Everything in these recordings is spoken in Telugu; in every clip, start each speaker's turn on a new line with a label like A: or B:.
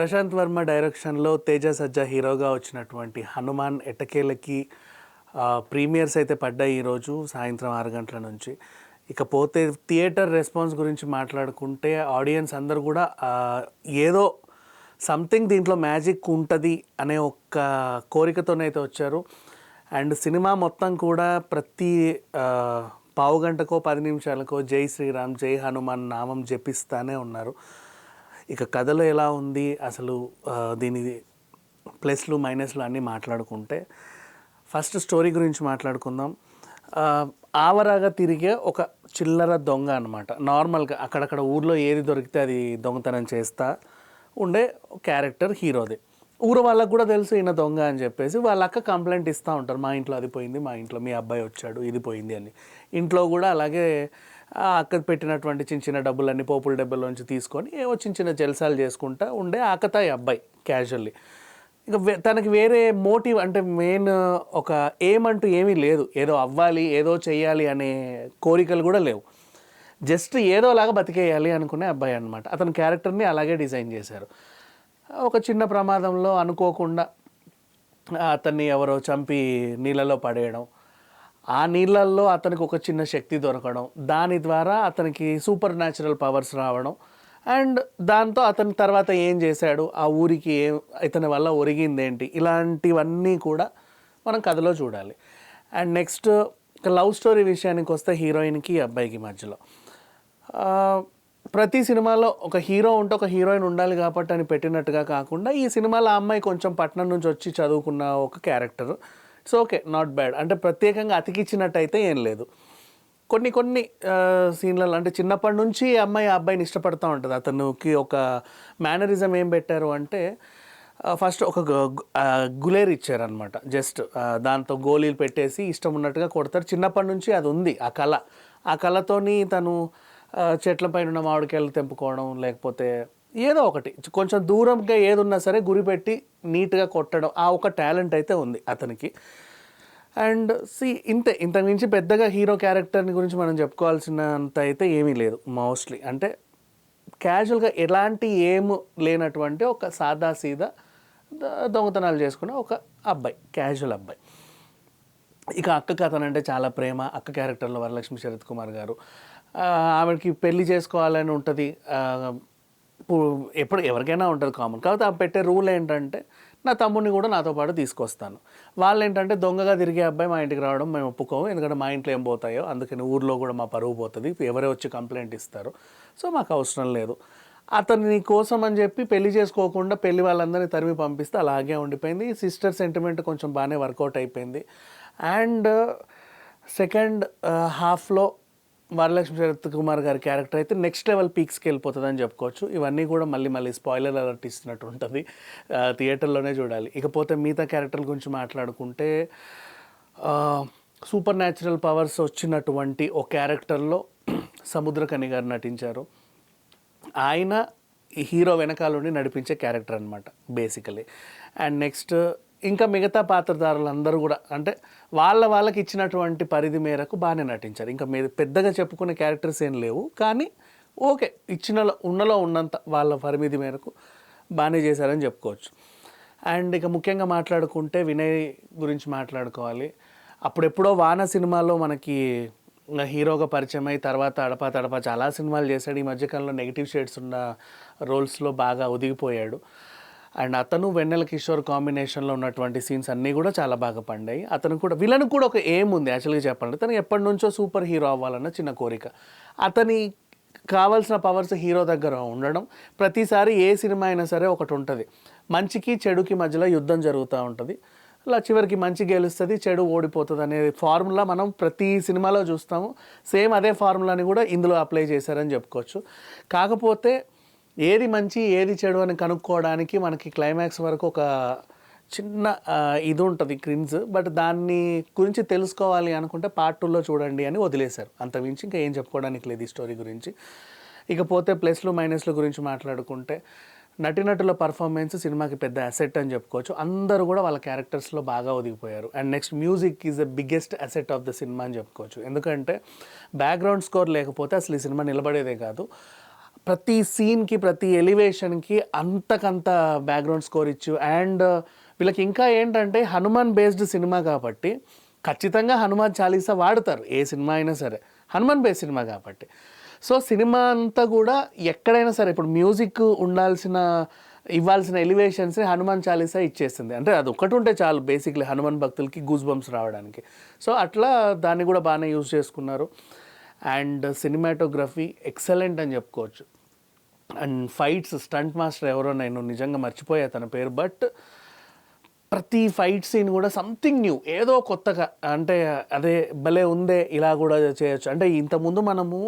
A: ప్రశాంత్ వర్మ డైరెక్షన్లో తేజ సజ్జా హీరోగా వచ్చినటువంటి హనుమాన్ ఎట్టకేలకి ప్రీమియర్స్ అయితే పడ్డాయి ఈరోజు సాయంత్రం 6 గంటల నుంచి. ఇకపోతే థియేటర్ రెస్పాన్స్ గురించి మాట్లాడుకుంటే ఆడియన్స్ అందరూ కూడా ఏదో సంథింగ్ దీంట్లో మ్యాజిక్ ఉంటుంది అనే ఒక కోరికతోనైతే వచ్చారు. అండ్ సినిమా మొత్తం కూడా ప్రతి పావు గంటకో 10 నిమిషాలకో జై శ్రీరామ్ జై హనుమాన్ నామం జపిస్తానే ఉన్నారు. ఇక కథలో ఎలా ఉంది అసలు దీని ప్లస్లు మైనస్లు అన్నీ మాట్లాడుకుంటే ఫస్ట్ స్టోరీ గురించి మాట్లాడుకుందాం. ఆవరాగా తిరిగే ఒక చిల్లర దొంగ అనమాట. నార్మల్గా అక్కడక్కడ ఊర్లో ఏది దొరికితే అది దొంగతనం చేస్తా ఉండే క్యారెక్టర్ హీరోది. ఊరు వాళ్ళకు కూడా తెలుసు ఈయన దొంగ అని చెప్పేసి వాళ్ళ అక్క కంప్లైంట్ ఇస్తూ ఉంటారు, మా ఇంట్లో అది పోయింది, మా ఇంట్లో మీ అబ్బాయి వచ్చాడు, ఇది పోయింది అని. ఇంట్లో కూడా అలాగే అక్క పెట్టినటువంటి చిన్న చిన్న డబ్బులన్నీ పోపుల డబ్బుల్లోంచి తీసుకొని ఏవో చిన్న చిన్న జల్సాలు చేసుకుంటా ఉండే ఆకతాయి అబ్బాయి క్యాజువల్లీ. ఇక తనకి వేరే మోటివ్ అంటే మెయిన్ ఒక ఎయిమ్ అంటూ ఏమీ లేదు, ఏదో అవ్వాలి ఏదో చెయ్యాలి అనే కోరికలు కూడా లేవు. జస్ట్ ఏదోలాగా బతికేయాలి అనుకునే అబ్బాయి అనమాట. అతని క్యారెక్టర్ని అలాగే డిజైన్ చేశారు. ఒక చిన్న ప్రమాదంలో అనుకోకుండా అతన్ని ఎవరో చంపి నీళ్ళలో పడేయడం, ఆ నీళ్ళల్లో అతనికి ఒక చిన్న శక్తి దొరకడం, దాని ద్వారా అతనికి సూపర్ న్యాచురల్ పవర్స్ రావడం, అండ్ దాంతో అతని తర్వాత ఏం చేశాడు, ఆ ఊరికి ఇతని వల్ల ఒరిగిందేంటి, ఇలాంటివన్నీ కూడా మనం కథలో చూడాలి. అండ్ నెక్స్ట్ లవ్ స్టోరీ విషయానికి వస్తే హీరోయిన్కి అబ్బాయికి మధ్యలో ప్రతి సినిమాలో ఒక హీరో ఉంటే ఒక హీరోయిన్ ఉండాలి కాబట్టి అని పెట్టినట్టుగా కాకుండా ఈ సినిమాలో ఆ అమ్మాయి కొంచెం పట్నం నుంచి వచ్చి చదువుకున్న ఒక character. So okay, not bad. అంటే ప్రత్యేకంగా అతికిచ్చినట్టయితే ఏం లేదు. కొన్ని కొన్ని సీన్లలో అంటే చిన్నప్పటి నుంచి అమ్మాయి ఆ అబ్బాయిని ఇష్టపడుతూ ఉంటుంది. అతనికి ఒక మేనరిజం ఏం పెట్టారు అంటే ఫస్ట్ ఒక గులేరు ఇచ్చారనమాట. జస్ట్ దాంతో గోళీలు పెట్టేసి ఇష్టం ఉన్నట్టుగా కొడతారు. చిన్నప్పటి నుంచి అది ఉంది ఆ కళ. ఆ కళతోని తను చెట్ల పైన ఉన్న మామిడికాయలు తెంపుకోవడం, లేకపోతే ఏదో ఒకటి కొంచెం దూరంగా ఏది ఉన్నా సరే గురిపెట్టి నీట్గా కొట్టడం, ఆ ఒక టాలెంట్ అయితే ఉంది అతనికి. అండ్ ఇంతకు మించి పెద్దగా హీరో క్యారెక్టర్ని గురించి మనం చెప్పుకోవాల్సినంత అయితే ఏమీ లేదు. మోస్ట్లీ అంటే క్యాజువల్గా ఎలాంటి ఏం లేనటువంటి ఒక సాదా సీదా దొంగతనాలు చేసుకునే ఒక అబ్బాయి, క్యాజువల్ అబ్బాయి. ఇక అక్క కథనంటే చాలా ప్రేమ. అక్క క్యారెక్టర్లో వరలక్ష్మి శరత్ కుమార్ గారు, ఆమెకి పెళ్లి చేసుకోవాలని ఉంటుంది. ఎప్పుడు ఎవరికైనా ఉంటుంది కామన్. కాకపోతే ఆ పెట్టే రూల్ ఏంటంటే నా తమ్ముడిని కూడా నాతో పాటు తీసుకొస్తాను. వాళ్ళు ఏంటంటే దొంగగా తిరిగే అబ్బాయి మా ఇంటికి రావడం మేము ఒప్పుకోము, ఎందుకంటే మా ఇంట్లో ఏం పోతాయో, అందుకని ఊర్లో కూడా మా పరువు పోతుంది, ఎవరే వచ్చి కంప్లైంట్ ఇస్తారు, సో మాకు అవసరం లేదు. అతని కోసం అని చెప్పి పెళ్లి చేసుకోకుండా పెళ్లి వాళ్ళందరినీ తరిమి పంపిస్తే అలాగే ఉండిపోయింది. సిస్టర్ సెంటిమెంట్ కొంచెం బాగానే వర్కౌట్ అయిపోయింది. అండ్ సెకండ్ హాఫ్లో వరలక్ష్మి శరత్ కుమార్ గారి క్యారెక్టర్ అయితే నెక్స్ట్ లెవెల్ పీక్స్కి వెళ్ళిపోతుందని చెప్పుకోవచ్చు. ఇవన్నీ కూడా మళ్ళీ స్పాయిలర్ అలర్ట్ ఇస్తున్నట్టు ఉంటుంది, థియేటర్లోనే చూడాలి. ఇకపోతే మిగతా క్యారెక్టర్ల గురించి మాట్లాడుకుంటే సూపర్ న్యాచురల్ పవర్స్ వచ్చినటువంటి ఓ క్యారెక్టర్లో సముద్రకని గారు నటించారు. ఆయన హీరో వెనకాలండి నడిపించే క్యారెక్టర్ అనమాట బేసికలీ. అండ్ నెక్స్ట్ ఇంకా మిగతా పాత్రధారులందరూ కూడా అంటే వాళ్ళకి ఇచ్చినటువంటి పరిధి మేరకు బాగానే నటించారు. ఇంకా పెద్దగా చెప్పుకునే క్యారెక్టర్స్ ఏం లేవు, కానీ ఓకే ఉన్నలో ఉన్నంత వాళ్ళ పరిమితి మేరకు బాగానే చేశారని చెప్పుకోవచ్చు. అండ్ ఇక ముఖ్యంగా మాట్లాడుకుంటే వినయ్ గురించి మాట్లాడుకోవాలి. అప్పుడెప్పుడో వాన సినిమాలో మనకి హీరోగా పరిచయం అయ్యి తర్వాత అడపా చాలా సినిమాలు చేశాడు. ఈ మధ్యకాలంలో నెగిటివ్ షేడ్స్ ఉన్న రోల్స్లో బాగా ఒదిగిపోయాడు. అండ్ అతను వెన్నెల కిషోర్ కాంబినేషన్లో ఉన్నటువంటి సీన్స్ అన్నీ కూడా చాలా బాగా పండాయి. అతను కూడా విలన్ కూడా ఒక ఎయిమ్ ఉంది యాక్చువల్గా చెప్పాలంటే. తను ఎప్పటి నుంచో సూపర్ హీరో అవ్వాలన్న చిన్న కోరిక. అతని కావాల్సిన పవర్స్ హీరో దగ్గర ఉండడం, ప్రతిసారి ఏ సినిమా అయినా సరే ఒకటి ఉంటుంది, మంచికి చెడుకి మధ్యలో యుద్ధం జరుగుతూ ఉంటుంది, అలా చివరికి మంచి గెలుస్తుంది చెడు ఓడిపోతుంది అనే ఫార్ములా మనం ప్రతి సినిమాలో చూస్తాము. సేమ్ అదే ఫార్ములాని కూడా ఇందులో అప్లై చేశారని చెప్పుకోవచ్చు. కాకపోతే ఏది మంచి ఏది చెడు అని కనుక్కోవడానికి మనకి క్లైమాక్స్ వరకు ఒక చిన్న ఇది ఉంటుంది, క్రిన్స్. బట్ దాన్ని గురించి తెలుసుకోవాలి అనుకుంటే పార్ట్ 2లో చూడండి అని వదిలేశారు. అంతమించి ఇంకా ఏం చెప్పుకోవడానికి లేదు ఈ స్టోరీ గురించి. ఇకపోతే ప్లస్లు మైనస్ల గురించి మాట్లాడుకుంటే నటినటుల పర్ఫార్మెన్స్ సినిమాకి పెద్ద అసెట్ అని చెప్పుకోవచ్చు. అందరూ కూడా వాళ్ళ క్యారెక్టర్స్లో బాగా ఒదిగిపోయారు. And next music is the biggest asset of the cinema అని చెప్పుకోవచ్చు. ఎందుకంటే బ్యాక్గ్రౌండ్ స్కోర్ లేకపోతే అసలు ఈ సినిమా నిలబడేదే కాదు. ప్రతి సీన్కి ప్రతి ఎలివేషన్కి అంతకంత బ్యాక్గ్రౌండ్ స్కోర్ ఇచ్చు. అండ్ వీళ్ళకి ఇంకా ఏంటంటే హనుమాన్ బేస్డ్ సినిమా కాబట్టి ఖచ్చితంగా హనుమాన్ చాలీసా వాడతారు ఏ సినిమా అయినా సరే, హనుమాన్ బేస్డ్ సినిమా కాబట్టి. సో సినిమా అంతా కూడా ఎక్కడైనా సరే ఇప్పుడు మ్యూజిక్ ఇవ్వాల్సిన ఎలివేషన్స్ని హనుమాన్ చాలీసా ఇచ్చేస్తుంది. అంటే అది ఒకటి ఉంటే చాలు బేసిక్లీ హనుమాన్ భక్తులకి గూస్ బంప్స్ రావడానికి. సో అట్లా దాన్ని కూడా బాగానే యూజ్ చేసుకున్నారు. అండ్ సినిమాటోగ్రఫీ ఎక్సలెంట్ అని చెప్పుకోవచ్చు. అండ్ ఫైట్స్, స్టంట్ మాస్టర్ ఎవరో నేను నిజంగా మర్చిపోయా తన పేరు, బట్ ప్రతి ఫైట్ సీన్ కూడా సంథింగ్ న్యూ, ఏదో కొత్తగా, అంటే అదే భలే ఉందే ఇలా కూడా చేయొచ్చు. అంటే ఇంతకుముందు మనము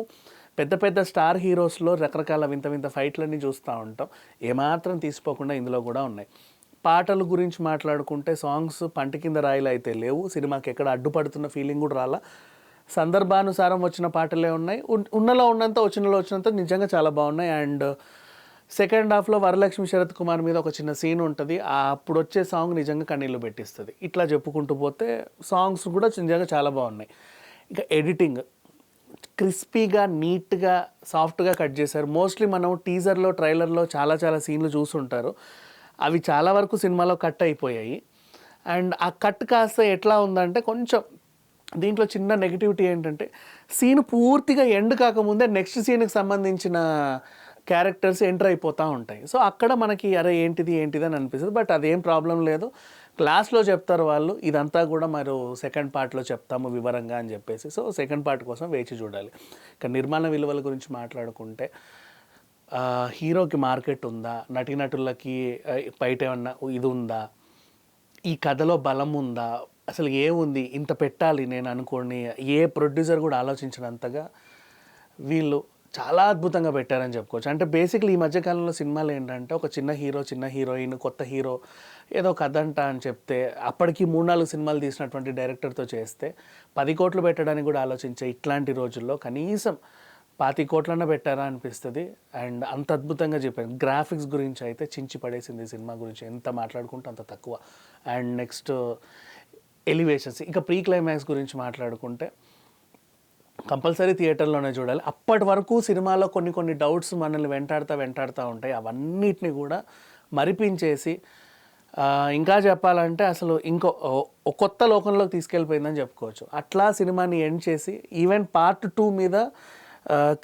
A: పెద్ద పెద్ద స్టార్ హీరోస్లో రకరకాల వింత వింత ఫైట్లన్నీ చూస్తూ ఉంటాం, ఏమాత్రం తీసిపోకుండా ఇందులో కూడా ఉన్నాయి. పాటల గురించి మాట్లాడుకుంటే సాంగ్స్ పంట కింద రాయిలు అయితే లేవు, సినిమాకి ఎక్కడ అడ్డుపడుతున్న ఫీలింగ్ కూడా రాలా. సందర్భానుసారం వచ్చిన పాటలే ఉన్నాయి, ఉన్నలో ఉన్నంత వచ్చినంత నిజంగా చాలా బాగున్నాయి. అండ్ సెకండ్ హాఫ్లో వరలక్ష్మి శరత్ కుమార్ మీద ఒక చిన్న సీన్ ఉంటుంది, అప్పుడు వచ్చే సాంగ్ నిజంగా కన్నీళ్ళు పెట్టిస్తుంది. ఇట్లా చెప్పుకుంటూ పోతే సాంగ్స్ కూడా నిజంగా చాలా బాగున్నాయి. ఇక ఎడిటింగ్ క్రిస్పీగా, నీట్గా, సాఫ్ట్గా కట్ చేశారు. మోస్ట్లీ మనం టీజర్లో, ట్రైలర్లో చాలా చాలా సీన్లు చూసుంటారు, అవి చాలా వరకు సినిమాలో కట్ అయిపోయాయి. అండ్ ఆ కట్ కాస్త ఎట్లా ఉందంటే కొంచెం దీంట్లో చిన్న నెగిటివిటీ ఏంటంటే సీన్ పూర్తిగా ఎండ్ కాకముందే నెక్స్ట్ సీన్కి సంబంధించిన క్యారెక్టర్స్ ఎంటర్ అయిపోతూ ఉంటాయి. సో అక్కడ మనకి అరే ఏంటిది అని అనిపిస్తుంది. బట్ అదేం ప్రాబ్లం లేదు, క్లాస్లో చెప్తారు వాళ్ళు, ఇదంతా కూడా మరి సెకండ్ పార్ట్లో చెప్తాము వివరంగా అని చెప్పేసి. సో సెకండ్ పార్ట్ కోసం వేచి చూడాలి. ఇక నిర్మాణ విలువల గురించి మాట్లాడుకుంటే హీరోకి మార్కెట్ ఉందా, నటీనటులకి బయట ఏమన్నా ఇది ఉందా, ఈ కథలో బలం ఉందా, అసలు ఏముంది ఇంత పెట్టాలి నేను అనుకోని ఏ ప్రొడ్యూసర్ కూడా ఆలోచించినంతగా వీళ్ళు చాలా అద్భుతంగా పెట్టారని చెప్పుకోవచ్చు. అంటే బేసిక్లీ ఈ మధ్యకాలంలో సినిమాలు ఏంటంటే ఒక చిన్న హీరో, చిన్న హీరోయిన్, కొత్త హీరో ఏదో కథ అంట అని చెప్తే అప్పటికి 3-4 సినిమాలు తీసినటువంటి డైరెక్టర్తో చేస్తే 10 కోట్లు పెట్టడానికి కూడా ఆలోచించే ఇట్లాంటి రోజుల్లో కనీసం 25 కోట్లన్నా పెట్టారా అనిపిస్తుంది. అండ్ అంత అద్భుతంగా చెప్పారు. గ్రాఫిక్స్ గురించి అయితే చించి పడేసింది సినిమా గురించి, ఎంత మాట్లాడుకుంటే అంత తక్కువ. అండ్ నెక్స్ట్ ఎలివేషన్స్, ఇక ప్రీ క్లైమాక్స్ గురించి మాట్లాడుకుంటే కంపల్సరీ థియేటర్లోనే చూడాలి. అప్పటి వరకు సినిమాలో కొన్ని డౌట్స్ మనల్ని వెంటాడుతూ ఉంటాయి, అవన్నిటిని కూడా మరిపించేసి ఇంకా చెప్పాలంటే అసలు కొత్త లోకంలోకి తీసుకెళ్ళిపోయిందని చెప్పుకోవచ్చు. అట్లా సినిమాని ఎండ్ చేసి ఈవెన్ పార్ట్ 2 మీద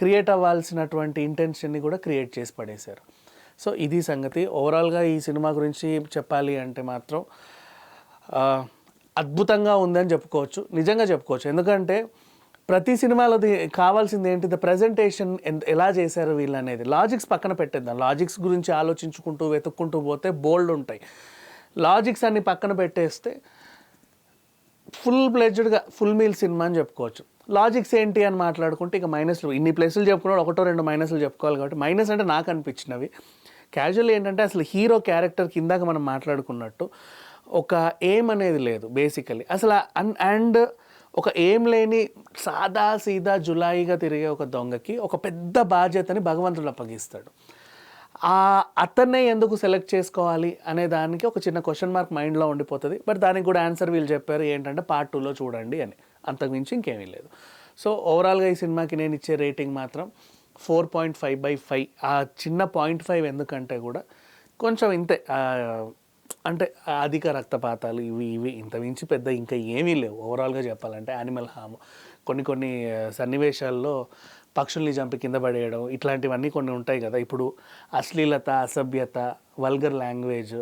A: క్రియేట్ అవ్వాల్సినటువంటి ఇంటెన్షన్ని కూడా క్రియేట్ చేసి పడేశారు. సో ఇది సంగతి. ఓవరాల్గా ఈ సినిమా గురించి చెప్పాలి అంటే మాత్రం అద్భుతంగా ఉందని చెప్పుకోవచ్చు, నిజంగా చెప్పుకోవచ్చు. ఎందుకంటే ప్రతి సినిమాలోది కావాల్సింది ఏంటి, ప్రజెంటేషన్ ఎలా చేశారు వీళ్ళు అనేది. లాజిక్స్ పక్కన పెట్టేద్దాం, లాజిక్స్ గురించి ఆలోచించుకుంటూ వెతుక్కుంటూ పోతే బోల్డ్ ఉంటాయి. లాజిక్స్ అన్ని పక్కన పెట్టేస్తే ఫుల్ ప్లెడ్జ్డ్గా ఫుల్ మీల్ సినిమా అని చెప్పుకోవచ్చు. లాజిక్స్ ఏంటి అని మాట్లాడుకుంటే ఇక మైనస్లు, ఇన్ని ప్లస్లు చెప్పుకున్నాడు, 1-2 మైనస్లు చెప్పుకోవాలి. కాబట్టి మైనస్ అంటే నాకు అనిపించినవి క్యాజువల్ ఏంటంటే అసలు హీరో క్యారెక్టర్ కిందాక మనం మాట్లాడుకున్నట్టు ఒక ఎయిమ్ అనేది లేదు బేసికలీ అసలు. అండ్ ఒక ఏం లేని సాదా సీదా జులాయిగా తిరిగే ఒక దొంగకి ఒక పెద్ద బాధ్యతని భగవంతుడు అప్పగిస్తాడు. అతన్నే ఎందుకు సెలెక్ట్ చేసుకోవాలి అనే దానికి ఒక చిన్న క్వశ్చన్ మార్క్ మైండ్లో ఉండిపోతుంది. బట్ దానికి కూడా ఆన్సర్ వీళ్ళు చెప్పారు ఏంటంటే పార్ట్ 2లో చూడండి అని, అంతకుమించి ఇంకేమీ లేదు. సో ఓవరాల్గా ఈ సినిమాకి నేను ఇచ్చే రేటింగ్ మాత్రం 4.5/5. ఆ చిన్న 0.5 ఎందుకంటే కూడా కొంచెం ఇంతే, అంటే అధిక రక్తపాతాలు ఇవి ఇంత మించి పెద్ద ఇంకా ఏమీ లేవు. ఓవరాల్గా చెప్పాలంటే యానిమల్ హామ్, కొన్ని సన్నివేశాల్లో పక్షుల్ని చంపి కింద పడేయడం, ఇట్లాంటివన్నీ కొన్ని ఉంటాయి కదా. ఇప్పుడు అశ్లీలత, అసభ్యత, వల్గర్ లాంగ్వేజ్,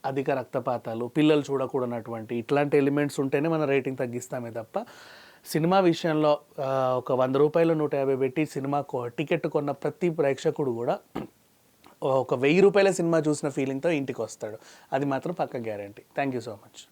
A: అధిక రక్తపాతాలు, పిల్లలు చూడకూడనటువంటి ఇట్లాంటి ఎలిమెంట్స్ ఉంటేనే మన రేటింగ్ తగ్గిస్తామే తప్ప సినిమా విషయంలో ఒక 100 రూపాయలు 150 పెట్టి సినిమా టికెట్ కొన్న ప్రతి ప్రేక్షకుడు కూడా ఒక 1000 రూపాయల సినిమా చూసిన ఫీలింగ్తో ఇంటికి వస్తాడు, అది మాత్రం పక్క guarantee. Thank you so much.